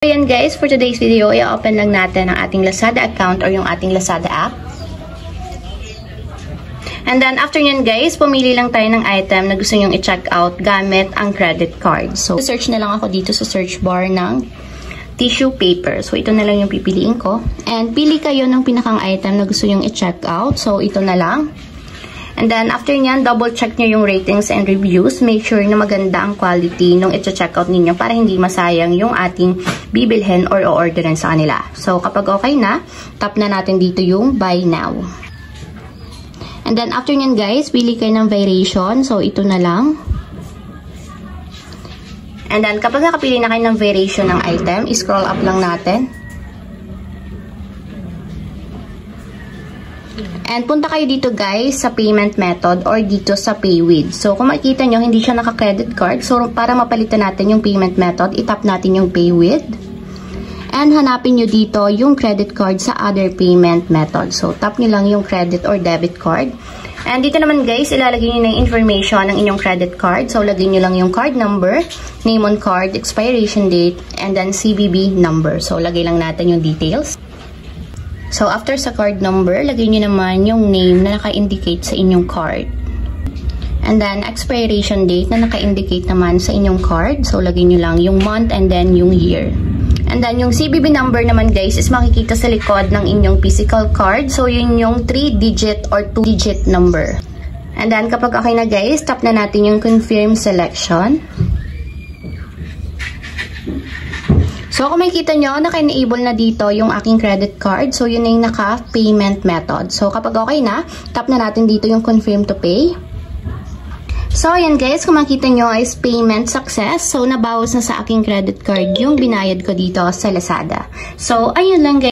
Ayan guys, for today's video, i-open lang natin ang ating Lazada account or yung ating Lazada app. And then after nyan guys, pumili lang tayo ng item na gusto nyong i-check out gamit ang credit card. So, search na lang ako dito sa search bar ng tissue paper. So, ito na lang yung pipiliin ko. And pili kayo ng pinakang item na gusto nyong i-check out. So, ito na lang. And then, after nyan, double check nyo yung ratings and reviews. Make sure na maganda ang quality nung i-check out ninyo para hindi masayang yung ating bibilhin or o-orderin sa kanila. So, kapag okay na, tap na natin dito yung buy now. And then, after nyan guys, pili kayo ng variation. So, ito na lang. And then, kapag nakapili na kayo ng variation ng item, scroll up lang natin. And punta kayo dito guys sa payment method or dito sa pay with. So kung makikita nyo, hindi siya naka-credit card. So para mapalitan natin yung payment method, itap natin yung pay with. And hanapin nyo dito yung credit card sa other payment method. So tap nyo lang yung credit or debit card. And dito naman guys, ilalagay nyo na yung information ng inyong credit card. So lagay nyo lang yung card number, name on card, expiration date, and then CVV number. So lagay lang natin yung details. So, after sa card number, lagay nyo naman yung name na naka-indicate sa inyong card. And then, expiration date na naka-indicate naman sa inyong card. So, lagay nyo lang yung month and then yung year. And then, yung CVV number naman guys is makikita sa likod ng inyong physical card. So, yun yung 3-digit or 2-digit number. And then, kapag okay na guys, tap na natin yung confirm selection. So, kung makikita nyo, naka-enable na dito yung aking credit card. So, yun na yung naka-payment method. So, kapag okay na, tap na natin dito yung confirm to pay. So, ayan guys, kung makikita nyo is payment success. So, nabawas na sa aking credit card yung binayad ko dito sa Lazada. So, ayun lang guys.